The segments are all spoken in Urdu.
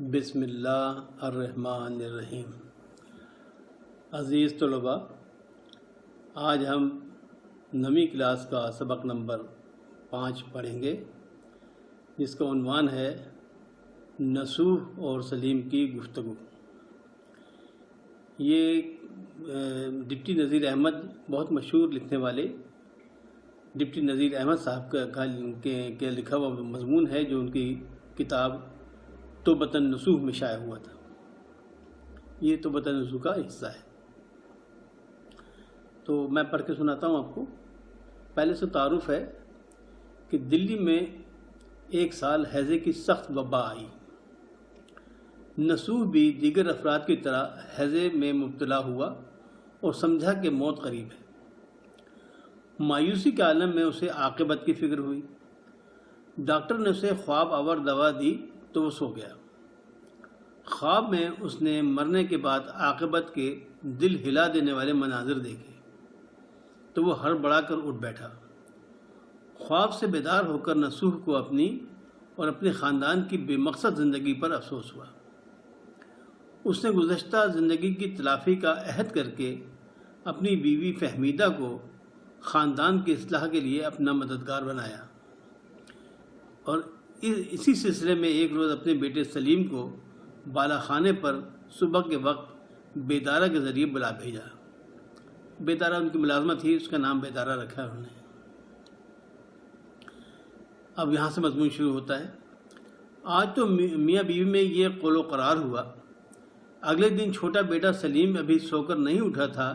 بسم اللہ الرحمن الرحیم۔ عزیز طلباء، آج ہم 9ویں کلاس کا سبق نمبر 5 پڑھیں گے، جس کا عنوان ہے نصوح اور سلیم کی گفتگو۔ یہ ڈپٹی نذیر احمد، بہت مشہور لکھنے والے ڈپٹی نذیر احمد صاحب کا لکھا ہوا مضمون ہے، جو ان کی کتاب توبۃ النصوح میں شائع ہوا تھا۔ یہ توبۃ النصوح کا حصہ ہے، تو میں پڑھ کے سناتا ہوں آپ کو۔ پہلے سے تعارف ہے کہ دلی میں ایک سال ہیضے کی سخت وبا آئی۔ نصوح بھی دیگر افراد کی طرح ہیضے میں مبتلا ہوا اور سمجھا کہ موت قریب ہے۔ مایوسی کے عالم میں اسے عاقبت کی فکر ہوئی۔ ڈاکٹر نے اسے خواب آور دوا دی تو وہ سو گیا۔ خواب میں اس نے مرنے کے بعد عاقبت کے دل ہلا دینے والے مناظر دیکھے تو وہ ہڑبڑا کر اٹھ بیٹھا۔ خواب سے بیدار ہو کر نصوح کو اپنی اور اپنے خاندان کی بے مقصد زندگی پر افسوس ہوا۔ اس نے گزشتہ زندگی کی تلافی کا عہد کر کے اپنی بیوی فہمیدہ کو خاندان کی اصلاح کے لیے اپنا مددگار بنایا، اور اسی سلسلے میں ایک روز اپنے بیٹے سلیم کو بالا خانے پر صبح کے وقت بیدارہ کے ذریعے بلا بھیجا۔ بیدارہ ان کی ملازمت تھی، اس کا نام بیدارہ رکھا انہوں نے۔ اب یہاں سے مضمون شروع ہوتا ہے۔ آج تو میاں بیوی میں یہ قول و قرار ہوا۔ اگلے دن چھوٹا بیٹا سلیم ابھی سو کر نہیں اٹھا تھا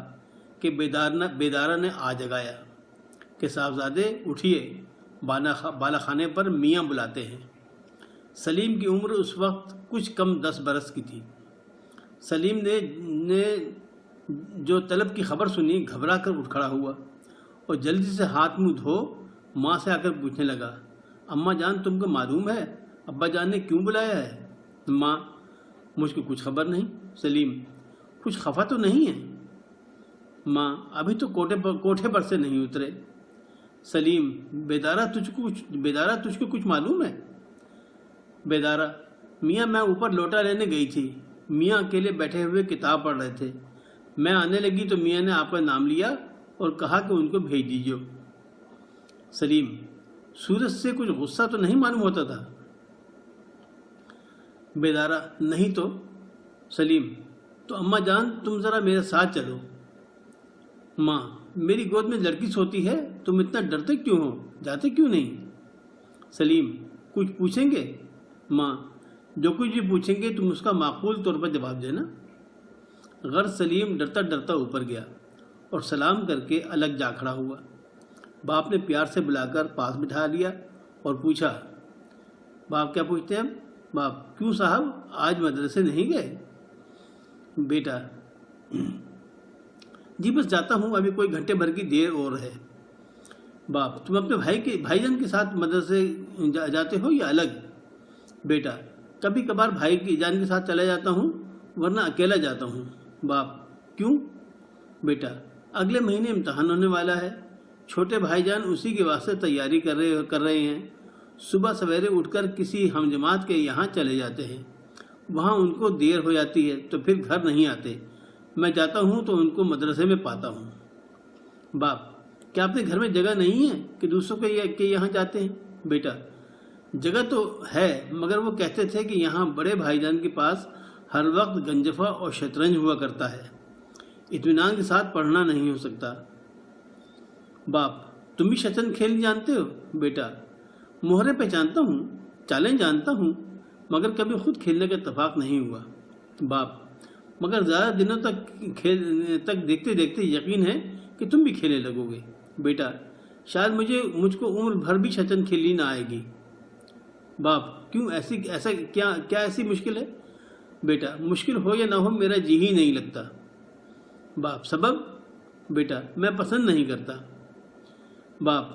کہ بیدارہ نے آ جگایا کہ صاحبزادے اٹھیے، بالا خانے پر میاں بلاتے ہیں۔ سلیم کی عمر اس وقت کچھ کم 10 برس کی تھی۔ سلیم نے جو طلب کی خبر سنی، گھبرا کر اٹھ کھڑا ہوا اور جلدی سے ہاتھ منہ دھو ماں سے آ کر پوچھنے لگا، اماں جان تم کو معلوم ہے ابا جان نے کیوں بلایا ہے؟ ماں، مجھ کو کچھ خبر نہیں۔ سلیم، کچھ خفا تو نہیں ہے؟ ماں، ابھی تو کوٹھے پر سے نہیں اترے۔ سلیم، بیدارہ تجھ کو کچھ معلوم ہے؟ بیدارہ، میاں میں اوپر لوٹا لینے گئی تھی، میاں اکیلے بیٹھے ہوئے کتاب پڑھ رہے تھے، میں آنے لگی تو میاں نے آپ کا نام لیا اور کہا کہ ان کو بھیج دیجیے۔ سلیم، سورج سے کچھ غصہ تو نہیں معلوم ہوتا تھا؟ بیدارہ، نہیں تو۔ سلیم، تو اماں جان تم ذرا میرے ساتھ چلو۔ ماں، میری گود میں لڑکی سوتی ہے، تم اتنا ڈرتے کیوں ہو؟ جاتے کیوں نہیں؟ سلیم، کچھ پوچھیں گے؟ ماں، جو کچھ بھی پوچھیں گے تم اس کا معقول طور پر جواب دینا۔ غرض سلیم ڈرتا ڈرتا اوپر گیا اور سلام کر کے الگ جا کھڑا ہوا۔ باپ نے پیار سے بلا کر پاس بٹھا لیا اور پوچھا، باپ کیا پوچھتے ہیں؟ باپ، کیوں صاحب آج مدرسے نہیں گئے؟ بیٹا، جی بس جاتا ہوں، ابھی کوئی گھنٹے بھر کی دیر اور ہے۔ باپ، تم اپنے بھائی جان کے ساتھ مدرسے جاتے ہو یا الگ؟ بیٹا، کبھی کبھار بھائی جان کے ساتھ چلا جاتا ہوں، ورنہ اکیلا جاتا ہوں۔ باپ، کیوں؟ بیٹا، اگلے مہینے امتحان ہونے والا ہے، چھوٹے بھائی جان اسی کے واسطے تیاری کر رہے ہیں۔ صبح سویرے اٹھ کر کسی ہم جماعت کے یہاں چلے جاتے ہیں، وہاں ان کو دیر ہو جاتی ہے تو پھر گھر نہیں آتے، میں جاتا ہوں تو ان کو مدرسے میں پاتا ہوں۔ باپ، کیا اپنے گھر میں جگہ نہیں ہے کہ دوسروں کے یہاں جاتے ہیں؟ بیٹا، جگہ تو ہے، مگر وہ کہتے تھے کہ یہاں بڑے بھائی جان کے پاس ہر وقت گنجفہ اور شطرنج ہوا کرتا ہے، اطمینان کے ساتھ پڑھنا نہیں ہو سکتا۔ باپ، تم بھی شطرنج کھیل جانتے ہو؟ بیٹا، مہرے پہچانتا ہوں، چالیں جانتا ہوں، مگر کبھی خود کھیلنے کا اتفاق نہیں ہوا۔ باپ، مگر زیادہ دنوں تک دیکھتے دیکھتے یقین ہے کہ تم بھی کھیلنے لگو گے۔ بیٹا، شاید مجھ کو عمر بھر بھی شطرنج کھیلنی نہ آئے گی۔ باپ، کیوں؟ کیا ایسی مشکل ہے؟ بیٹا، مشکل ہو یا نہ ہو میرا جی ہی نہیں لگتا۔ باپ، سبب؟ بیٹا، میں پسند نہیں کرتا۔ باپ،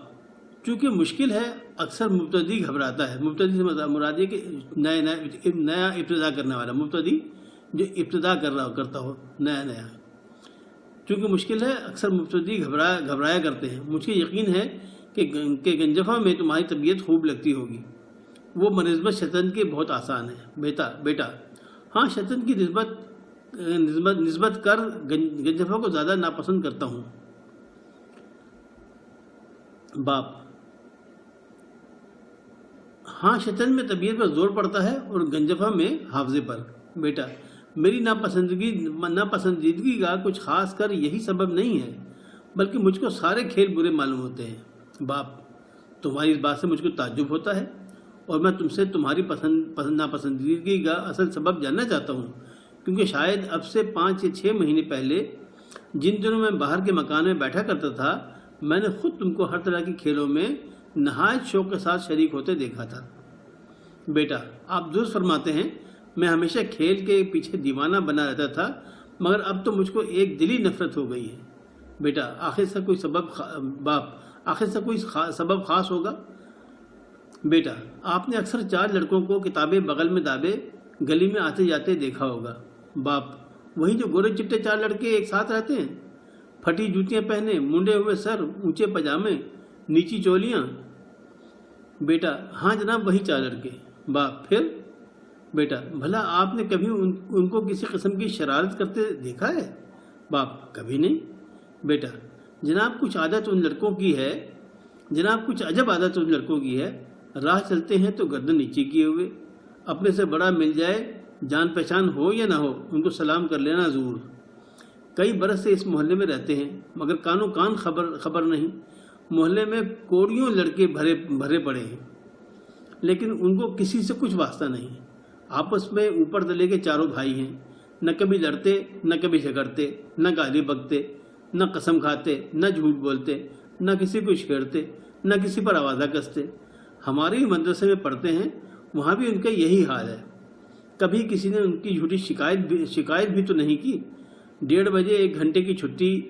چونکہ مشکل ہے اکثر مبتدی گھبراتا ہے۔ مبتدی سے مراد یہ کہ نیا ابتدا کرنے والا، مبتدی جو ابتدا کرتا ہو نیا۔ چونکہ مشکل ہے اکثر مبتدی گھبرایا کرتے ہیں۔ مجھے یقین ہے کہ گنجفہ میں تمہاری طبیعت خوب لگتی ہوگی۔ وہ بنسبت شطرنج کے بہت آسان ہے بیٹا ہاں شطرنج کی نسبت کر گنجفہ کو زیادہ ناپسند کرتا ہوں۔ باپ ہاں شطرنج میں طبیعت پر زور پڑتا ہے اور گنجفہ میں حافظے پر۔ بیٹا میری ناپسندیدگی کا کچھ خاص کر یہی سبب نہیں ہے، بلکہ مجھ کو سارے کھیل برے معلوم ہوتے ہیں۔ باپ تمہاری اس بات سے مجھ کو تعجب ہوتا ہے، اور میں تم سے تمہاری ناپسندیدگی کا اصل سبب جاننا چاہتا ہوں، کیونکہ شاید اب سے 5 یا 6 مہینے پہلے جن دنوں میں باہر کے مکان میں بیٹھا کرتا تھا، میں نے خود تم کو ہر طرح کے کھیلوں میں نہایت شوق کے ساتھ شریک ہوتے دیکھا تھا۔ بیٹا آپ درست فرماتے ہیں، میں ہمیشہ کھیل کے پیچھے دیوانہ بنا رہتا تھا، مگر اب تو مجھ کو ایک دلی نفرت ہو گئی ہے۔ بیٹا آخر سے کوئی سبب خاص ہوگا؟ بیٹا آپ نے اکثر 4 لڑکوں کو کتابیں بغل میں دابے گلی میں آتے جاتے دیکھا ہوگا۔ باپ وہی جو گورے چٹے 4 لڑکے ایک ساتھ رہتے ہیں، پھٹی جوتیاں پہنے، منڈے ہوئے سر، اونچے پاجامے، نیچی چولیاں۔ بیٹا ہاں جناب وہی 4 لڑکے۔ باپ پھر؟ بیٹا بھلا آپ نے کبھی ان کو کسی قسم کی شرارت کرتے دیکھا ہے؟ باپ کبھی نہیں۔ بیٹا جناب کچھ عجب عادت ان لڑکوں کی ہے، راہ چلتے ہیں تو گردن نیچے کیے ہوئے، اپنے سے بڑا مل جائے، جان پہچان ہو یا نہ ہو، ان کو سلام کر لینا ضرور۔ کئی برس سے اس محلے میں رہتے ہیں، مگر کانوں کان خبر نہیں۔ محلے میں کوڑیوں لڑکے بھرے پڑے ہیں، لیکن ان کو کسی سے کچھ واسطہ نہیں۔ آپس میں اوپر تلے کے چاروں بھائی ہیں، نہ کبھی لڑتے، نہ کبھی جھگڑتے، نہ گالی بکتے، نہ قسم کھاتے، نہ جھوٹ بولتے، نہ کسی کو چھیڑتے، نہ کسی پر آوازہ کستے۔ ہمارے ہی مدرسے میں پڑھتے ہیں، وہاں بھی ان کا یہی حال ہے۔ کبھی کسی نے ان کی جھوٹی شکایت بھی تو نہیں کی۔ 1:30 بجے 1 گھنٹے کی چھٹی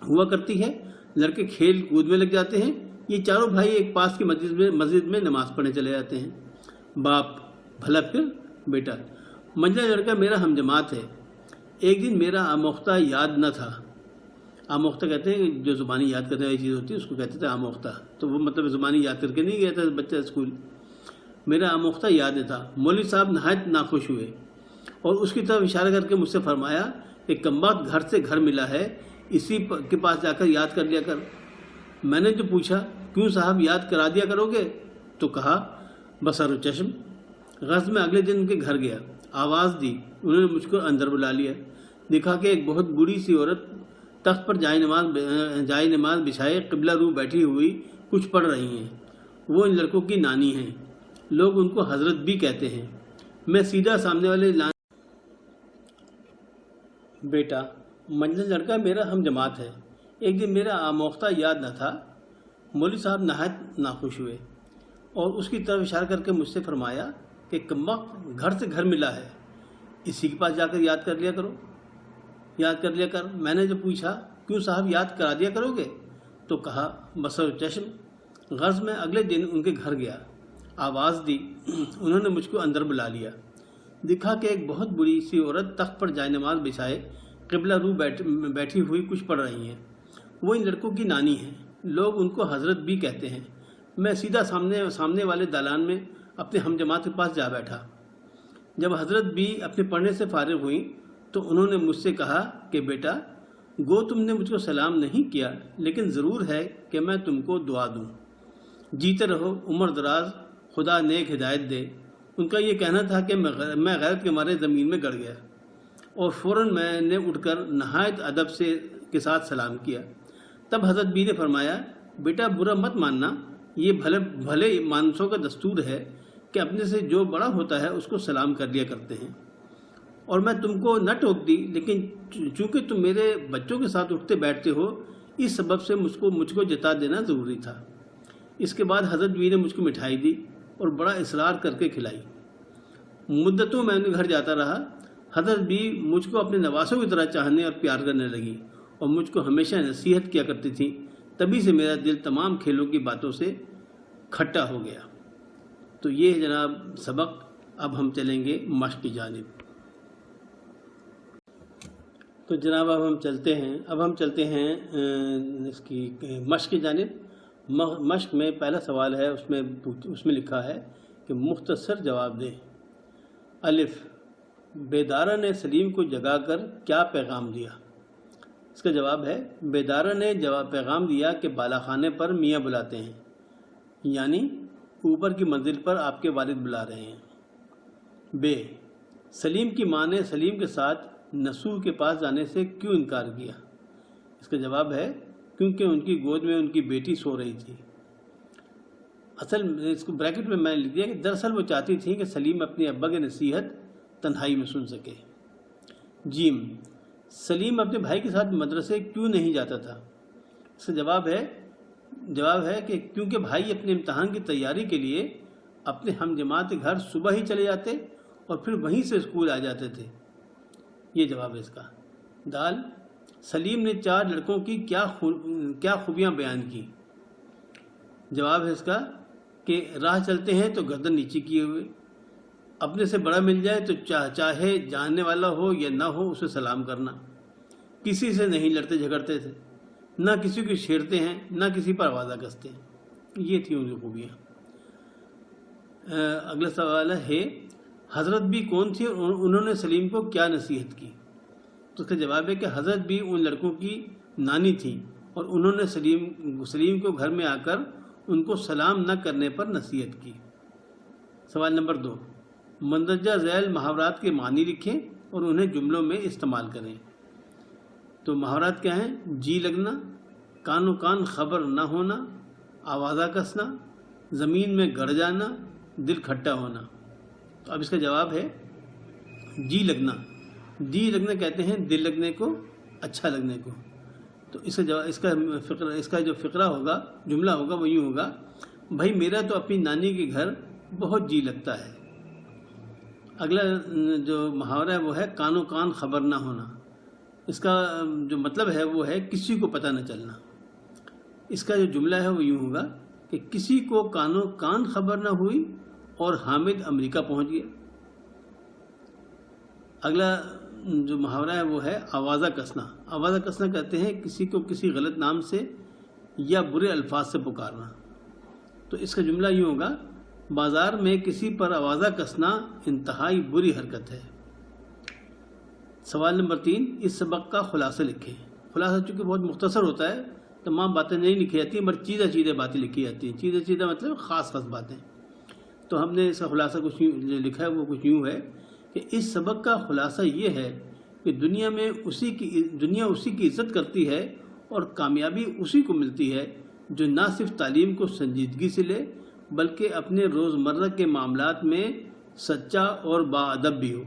ہوا کرتی ہے، لڑکے کھیل کود میں لگ جاتے ہیں، یہ چاروں بھائی ایک پاس کی مسجد میں نماز پڑھنے چلے جاتے ہیں۔ باپ بھلا پھر؟ بیٹا منجلا لڑکا میرا ہم جماعت ہے۔ ایک دن میرا آموختہ یاد نہ تھا۔ آموختہ کہتے ہیں جو زبانی یاد کرنے والی چیز ہوتی ہے، اس کو کہتے تھے آموختہ، تو وہ مطلب زبانی یاد کر کے نہیں گیا تھا بچہ اسکول۔ میرا آموختہ یاد نہ تھا۔ مولوی صاحب نہایت ناخوش ہوئے اور اس کی طرف اشارہ کر کے مجھ سے فرمایا کہ کمبخت گھر سے گھر ملا ہے، اسی کے پاس جا کر یاد کر لیا کر۔ میں نے جو پوچھا کیوں صاحب یاد کرا دیا کرو گے، تو کہا بصر و چشم۔ غرض میں اگلے دن ان کے گھر گیا، آواز دی، انہوں نے مجھ کو اندر بلا لیا، دیکھا کہ ایک بہت بوڑھی سی عورت تخت پر جائے نماز بچھائے قبلہ رو بیٹھی ہوئی کچھ پڑھ رہی ہیں۔ وہ ان لڑکوں کی نانی ہیں، لوگ ان کو حضرت بھی کہتے ہیں۔ میں سیدھا سامنے والے بیٹا منجل لڑکا میرا ہم جماعت ہے۔ ایک دن میرا آموختہ یاد نہ تھا۔ مولوی صاحب نہایت ناخوش ہوئے اور اس کی طرف اشارہ کر کے مجھ سے فرمایا کہ کمبخت گھر سے گھر ملا ہے، اسی کے پاس جا کر یاد کر لیا کر۔ میں نے جو پوچھا کیوں صاحب یاد کرا دیا کرو گے، تو کہا بصر و چشم۔ غرض میں اگلے دن ان کے گھر گیا، آواز دی، انہوں نے مجھ کو اندر بلا لیا، دیکھا کہ ایک بہت بری سی عورت تخت پر جائے نماز بچھائے قبلہ رو بیٹھی ہوئی کچھ پڑھ رہی ہیں۔ وہ ان لڑکوں کی نانی ہیں، لوگ ان کو حضرت بھی کہتے ہیں۔ میں سیدھا سامنے والے دالان میں اپنے ہم جماعت کے پاس جا بیٹھا۔ جب حضرت بھی اپنے پڑھنے سے فارغ ہوئیں تو انہوں نے مجھ سے کہا کہ بیٹا گو تم نے مجھ کو سلام نہیں کیا، لیکن ضرور ہے کہ میں تم کو دعا دوں، جیتے رہو، عمر دراز، خدا نیک ہدایت دے۔ ان کا یہ کہنا تھا کہ میں غیرت کے مارے زمین میں گڑ گیا اور فوراً میں نے اٹھ کر نہایت ادب کے ساتھ سلام کیا۔ تب حضرت بھی نے فرمایا بیٹا برا مت ماننا، یہ بھلے مانسوں کا دستور ہے کہ اپنے سے جو بڑا ہوتا ہے اس کو سلام کر لیا کرتے ہیں، اور میں تم کو نہ ٹوک دی، لیکن چونکہ تم میرے بچوں کے ساتھ اٹھتے بیٹھتے ہو، اس سبب سے مجھ کو جتا دینا ضروری تھا۔ اس کے بعد حضرت بھی نے مجھ کو مٹھائی دی اور بڑا اصرار کر کے کھلائی۔ مدتوں میں ان کے گھر جاتا رہا۔ حضرت بھی مجھ کو اپنے نواسوں کی طرح چاہنے اور پیار کرنے لگی اور مجھ کو ہمیشہ نصیحت کیا کرتی تھی۔ تبھی سے میرا دل تمام کھیلوں کی باتوں سے کھٹا ہو گیا۔ تو یہ جناب سبق۔ اب ہم چلیں گے مشق کی جانب۔ تو جناب اب ہم چلتے ہیں اس کی مشق کی جانب۔ مشق میں پہلا سوال ہے، اس میں لکھا ہے کہ مختصر جواب دیں۔ الف، بیدارہ نے سلیم کو جگا کر کیا پیغام دیا؟ اس کا جواب ہے بیدارہ نے پیغام دیا کہ بالا خانے پر میاں بلاتے ہیں، یعنی اوپر کی منزل پر آپ کے والد بلا رہے ہیں۔ بے، سلیم کی ماں نے سلیم کے ساتھ نسوح کے پاس جانے سے کیوں انکار کیا؟ اس کا جواب ہے کیونکہ ان کی گود میں ان کی بیٹی سو رہی تھی۔ اصل اس کو بریکٹ میں نے لکھ دیا کہ دراصل وہ چاہتی تھی کہ سلیم اپنے ابا کی نصیحت تنہائی میں سن سکے۔ جیم، سلیم اپنے بھائی کے ساتھ مدرسے کیوں نہیں جاتا تھا؟ اس کا جواب ہے کہ کیونکہ بھائی اپنے امتحان کی تیاری کے لیے اپنے ہم جماعت کے گھر صبح ہی چلے جاتے اور پھر وہیں سے اسکول آ جاتے تھے۔ یہ جواب ہے اس کا۔ دال، سلیم نے 4 لڑکوں کی کیا خوبیاں بیان کی؟ جواب ہے اس کا کہ راہ چلتے ہیں تو گردن نیچے کیے ہوئے، اپنے سے بڑا مل جائے تو چاہے جاننے والا ہو یا نہ ہو اسے سلام کرنا، کسی سے نہیں لڑتے جھگڑتے تھے، نہ کسی کو چھیڑتے ہیں نہ کسی پر آوازہ کستے ہیں۔ یہ تھی ان کی خوبیاں۔ اگلا سوال ہے حضرت بھی کون تھی اور انہوں نے سلیم کو کیا نصیحت کی؟ تو اس کا جواب ہے کہ حضرت بھی ان لڑکوں کی نانی تھی اور انہوں نے سلیم کو گھر میں آ کر ان کو سلام نہ کرنے پر نصیحت کی۔ سوال نمبر 2، مندرجہ ذیل محاورات کے معنی لکھیں اور انہیں جملوں میں استعمال کریں۔ تو محاورات کیا ہیں؟ جی لگنا، کان و کان خبر نہ ہونا، آوازہ کسنا، زمین میں گڑ جانا، دل کھٹا ہونا۔ تو اب اس کا جواب ہے جی لگنا۔ جی لگنا کہتے ہیں دل لگنے کو، اچھا لگنے کو۔ تو اس کا جو فقرہ ہوگا، جملہ ہوگا، وہ یوں ہوگا، بھائی میرا تو اپنی نانی کے گھر بہت جی لگتا ہے۔ اگلا جو محاورہ ہے وہ ہے کان و کان خبر نہ ہونا۔ اس کا جو مطلب ہے وہ ہے کسی کو پتہ نہ چلنا۔ اس کا جو جملہ ہے وہ یوں ہوگا کہ کسی کو کان و کان خبر نہ ہوئی اور حامد امریکہ پہنچ گیا۔ اگلا جو محاورہ ہے وہ ہے آوازہ کسنا۔ آوازہ کسنا کہتے ہیں کسی کو کسی غلط نام سے یا برے الفاظ سے پکارنا۔ تو اس کا جملہ یوں ہوگا، بازار میں کسی پر آوازہ کسنا انتہائی بری حرکت ہے۔ سوال نمبر 3، اس سبق کا خلاصہ لکھیں۔ خلاصہ چونکہ بہت مختصر ہوتا ہے، تمام باتیں نہیں لکھی جاتی ہیں، بٹ چیزیں باتیں لکھی جاتی ہیں۔ چیزیں مطلب خاص باتیں۔ تو ہم نے اس کا خلاصہ کچھ جو لکھا ہے وہ کچھ یوں ہے کہ اس سبق کا خلاصہ یہ ہے کہ دنیا اسی کی عزت کرتی ہے اور کامیابی اسی کو ملتی ہے جو نہ صرف تعلیم کو سنجیدگی سے لے بلکہ اپنے روزمرہ کے معاملات میں سچا اور باادب بھی ہو۔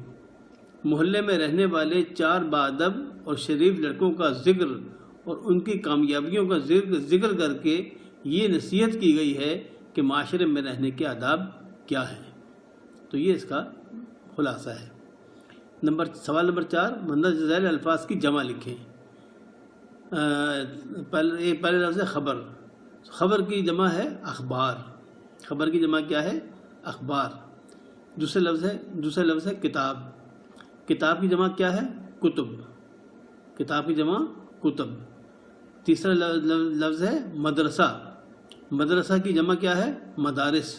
محلے میں رہنے والے 4 باادب اور شریف لڑکوں کا ذکر اور ان کی کامیابیوں کا ذکر کر کے یہ نصیحت کی گئی ہے کہ معاشرے میں رہنے کے آداب کیا ہیں۔ تو یہ اس کا خلاصہ ہے۔ سوال نمبر 4، مندرجہ ذیل الفاظ کی جمع لکھیں۔ پہلے لفظ ہے خبر۔ خبر کی جمع ہے اخبار۔ خبر کی جمع کیا ہے؟ اخبار۔ دوسرا لفظ ہے کتاب۔ کتاب کی جمع کیا ہے؟ کتب۔ کتاب کی جمع کتب۔ تیسرا لفظ ہے مدرسہ۔ مدرسہ کی جمع کیا ہے؟ مدارس۔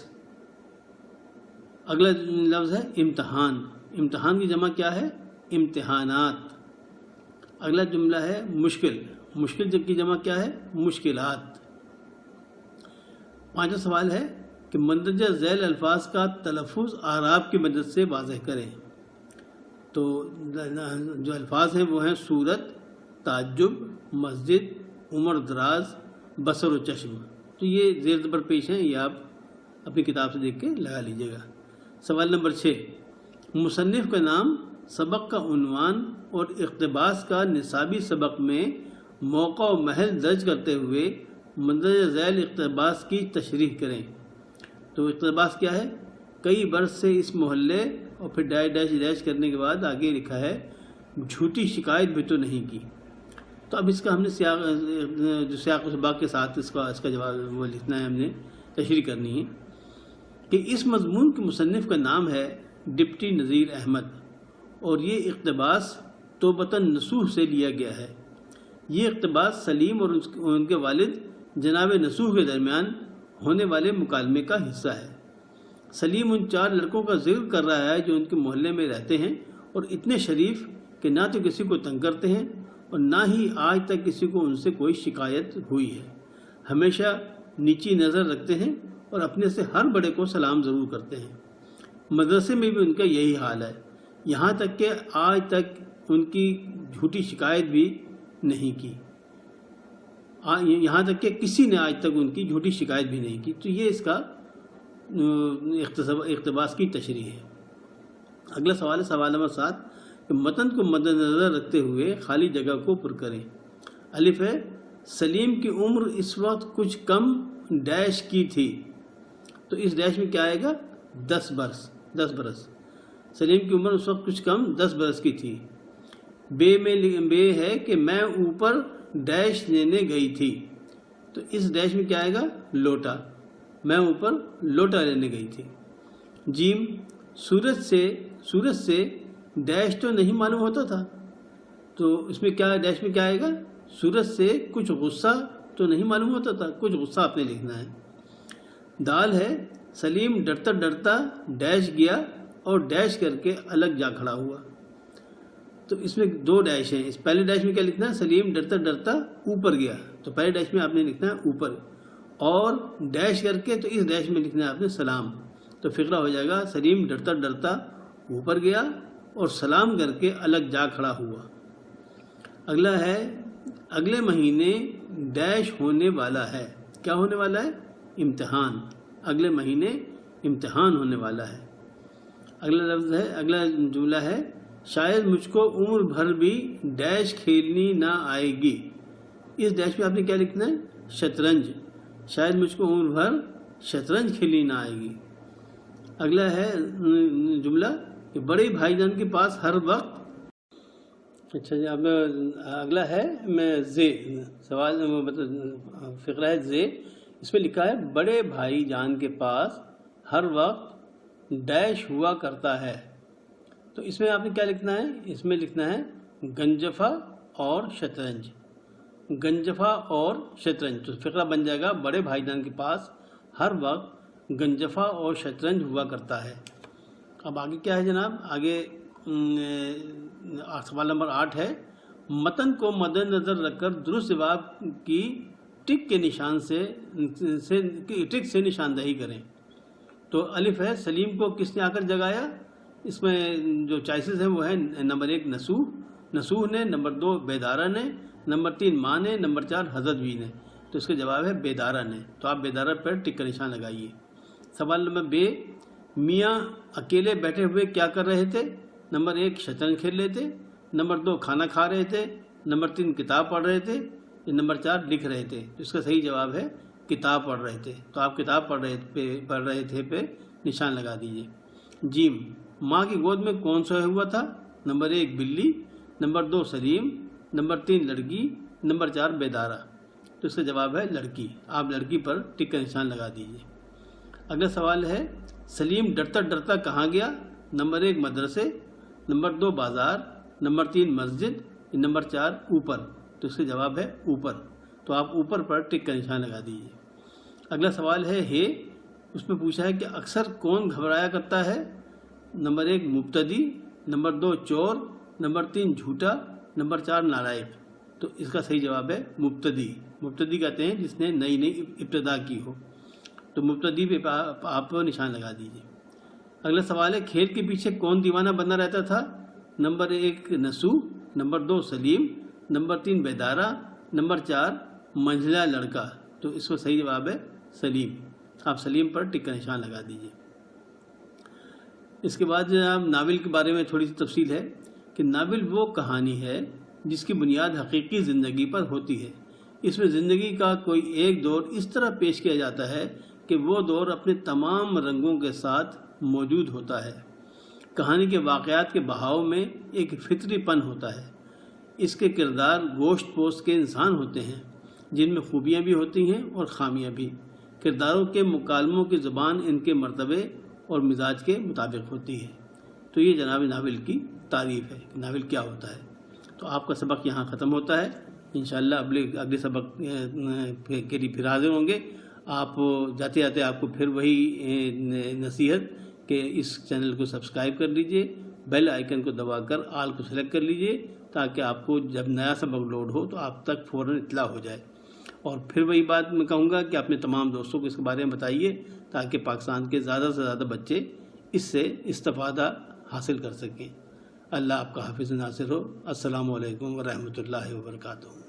اگلا لفظ ہے امتحان۔ امتحان کی جمع کیا ہے؟ امتحانات۔ اگلا جملہ ہے مشکل۔ مشکل کی جمع کیا ہے؟ مشکلات۔ 5واں سوال ہے کہ مندرجہ ذیل الفاظ کا تلفظ اعراب کی مدد سے واضح کریں۔ تو جو الفاظ ہیں وہ ہیں صورت، تعجب، مسجد، عمر دراز، بصر و چشم۔ تو یہ زیر زبر پیش ہیں، یہ آپ اپنی کتاب سے دیکھ کے لگا لیجیے گا۔ سوال نمبر 6، مصنف کا نام، سبق کا عنوان اور اقتباس کا نصابی سبق میں موقع و محل درج کرتے ہوئے مندرجہ ذیل اقتباس کی تشریح کریں۔ تو اقتباس کیا ہے؟ کئی برس سے اس محلے، اور پھر ڈیش کرنے کے بعد آگے لکھا ہے جھوٹی شکایت بھی تو نہیں کی۔ تو اب اس کا ہم نے سیاق و سباق کے ساتھ اس کا جواب وہ لکھنا ہے، ہم نے تشریح کرنی ہے کہ اس مضمون کے مصنف کا نام ہے ڈپٹی نذیر احمد، اور یہ اقتباس توبتاً نصوح سے لیا گیا ہے۔ یہ اقتباس سلیم اور ان کے والد جناب نصوح کے درمیان ہونے والے مکالمے کا حصہ ہے۔ سلیم ان 4 لڑکوں کا ذکر کر رہا ہے جو ان کے محلے میں رہتے ہیں اور اتنے شریف کہ نہ تو کسی کو تنگ کرتے ہیں اور نہ ہی آج تک کسی کو ان سے کوئی شکایت ہوئی ہے۔ ہمیشہ نیچی نظر رکھتے ہیں اور اپنے سے ہر بڑے کو سلام ضرور کرتے ہیں۔ مدرسے میں بھی ان کا یہی حال ہے، یہاں تک کہ آج تک ان کی جھوٹی شکایت بھی نہیں کی، یہاں تک کہ کسی نے آج تک ان کی جھوٹی شکایت بھی نہیں کی۔ تو یہ اس کا اقتباس کی تشریح ہے۔ اگلا سوال ہے سوال نمبر 7 کہ متن کو مد نظر رکھتے ہوئے خالی جگہ کو پر کریں۔ الف ہے سلیم کی عمر اس وقت کچھ کم ڈیش کی تھی، تو اس ڈیش میں کیا آئے گا؟ 10 برس۔ سلیم کی عمر اس وقت کچھ کم 10 برس کی تھی۔ بے ہے کہ میں اوپر ڈیش لینے گئی تھی، تو اس ڈیش میں کیا آئے گا؟ لوٹا، میں اوپر لوٹا لینے گئی تھی۔ جیم سورج سے ڈیش تو نہیں معلوم ہوتا تھا، تو اس میں کیا ڈیش میں کیا آئے گا؟ سورج سے کچھ غصہ تو نہیں معلوم ہوتا تھا، کچھ غصہ آپ نے لکھنا ہے۔ دال ہے سلیم ڈرتا ڈرتا ڈیش گیا اور ڈیش کر کے الگ جا کھڑا ہوا، تو اس میں 2 ڈیش ہیں۔ اس پہلے ڈیش میں کیا لکھنا ہے؟ سلیم ڈرتا ڈرتا اوپر گیا، تو پہلے ڈیش میں آپ نے لکھنا ہے اوپر، اور ڈیش کر کے تو اس ڈیش میں لکھنا ہے آپ نے سلام، تو فقرہ ہو جائے گا سلیم ڈرتا ڈرتا اوپر گیا اور سلام کر کے الگ جا کھڑا ہوا۔ اگلا ہے اگلے مہینے ڈیش ہونے والا ہے، کیا ہونے والا ہے؟ امتحان، اگلے مہینے امتحان ہونے والا ہے۔ اگلا جملہ ہے شاید مجھ کو عمر بھر بھی ڈیش کھیلنی نہ آئے گی، اس ڈیش میں آپ نے کیا لکھنا ہے؟ شطرنج، شاید مجھ کو عمر بھر شطرنج کھیلنی نہ آئے گی۔ اگلا ہے جملہ کہ بڑے بھائی جان کے پاس ہر وقت، اچھا جی اگلا ہے سوال مطلب فقرہ ہے اس میں لکھا ہے بڑے بھائی جان کے پاس ہر وقت ڈیش ہوا کرتا ہے، تو اس میں آپ نے کیا لکھنا ہے؟ اس میں لکھنا ہے گنجفہ اور شطرنج، گنجفہ اور شطرنج، تو فقرہ بن جائے گا بڑے بھائی جان کے پاس ہر وقت گنجفہ اور شطرنج ہوا کرتا ہے۔ اب آگے کیا ہے جناب؟ آگے سوال نمبر 8 ہے متن کو مد نظر رکھ کر درست جواب کی ٹک کے نشان ٹک سے نشاندہی کریں۔ تو الف ہے سلیم کو کس نے آ کر جگایا؟ اس میں جو چوائسز ہیں وہ ہے نمبر 1 نسوح نے، نمبر 2 بیدارہ نے، نمبر 3 ماں نے، نمبر 4 حضرت بھی نے، تو اس کا جواب ہے بیدارہ نے، تو آپ بیدارہ پر ٹک کا نشان لگائیے۔ سوال نمبر 2 میاں اکیلے بیٹھے ہوئے کیا کر رہے تھے؟ نمبر 1 شطرنج کھیل رہے تھے، نمبر 2 کھانا کھا رہے تھے، نمبر 3 کتاب پڑھ رہے تھے، نمبر 4 لکھ رہے تھے، تو اس کا صحیح جواب ہے کتاب پڑھ رہے تھے، تو آپ کتاب پڑھ رہے تھے پہ نشان لگا دیجیے۔ جیم ماں کی گود میں کون سویا ہوا تھا؟ نمبر 1 بلی، نمبر 2 سلیم، نمبر 3 لڑکی، نمبر 4 بیدارہ، تو اس کا جواب ہے لڑکی، آپ لڑکی پر ٹک کا نشان لگا دیجیے۔ اگلا سوال ہے سلیم ڈرتا ڈرتا کہاں گیا؟ نمبر 1 مدرسے، نمبر 2 بازار، نمبر 3 مسجد، نمبر 4 اوپر، تو اس کا جواب ہے اوپر، تو آپ اوپر پر ٹک کا نشان لگا دیجیے۔ اگلا سوال ہے اس میں پوچھا ہے کہ اکثر کون گھبرایا کرتا ہے؟ نمبر 1 مبتدی، نمبر 2 چور، نمبر 3 جھوٹا، نمبر 4 نالائق، تو اس کا صحیح جواب ہے مبتدی کہتے ہیں جس نے نئی ابتدا کی ہو، تو مبتدی پہ آپ نشان لگا دیجیے۔ اگلا سوال ہے کھیل کے پیچھے کون دیوانہ بنا رہتا تھا؟ نمبر 1 نسوح، نمبر 2 سلیم، نمبر 3 بیدارہ، نمبر 4 منجھلا لڑکا، تو اس کا صحیح جواب ہے سلیم، آپ سلیم پر ٹک کا نشان لگا دیجیے۔ اس کے بعد جناب ناول کے بارے میں تھوڑی سی تفصیل ہے کہ ناول وہ کہانی ہے جس کی بنیاد حقیقی زندگی پر ہوتی ہے، اس میں زندگی کا کوئی ایک دور اس طرح پیش کیا جاتا ہے کہ وہ دور اپنے تمام رنگوں کے ساتھ موجود ہوتا ہے۔ کہانی کے واقعات کے بہاؤ میں ایک فطری پن ہوتا ہے، اس کے کردار گوشت پوست کے انسان ہوتے ہیں جن میں خوبیاں بھی ہوتی ہیں اور خامیاں بھی، کرداروں کے مکالموں کی زبان ان کے مرتبے اور مزاج کے مطابق ہوتی ہے۔ تو یہ جناب ناول کی تعریف ہے کہ ناول کیا ہوتا ہے۔ تو آپ کا سبق یہاں ختم ہوتا ہے، انشاءاللہ اگلے سبق کے لیے پھر حاضر ہوں گے۔ آپ جاتے جاتے آپ کو پھر وہی نصیحت کہ اس چینل کو سبسکرائب کر لیجئے، بیل آئیکن کو دبا کر آل کو سلیکٹ کر لیجئے تاکہ آپ کو جب نیا سبق لوڈ ہو تو آپ تک فوراً اطلاع ہو جائے۔ اور پھر وہی بات میں کہوں گا کہ اپنے تمام دوستوں کو اس کے بارے میں بتائیے تاکہ پاکستان کے زیادہ سے زیادہ بچے اس سے استفادہ حاصل کر سکیں۔ اللہ آپ کا حافظ ناصر ہو۔ السلام علیکم ورحمۃ اللہ وبرکاتہ۔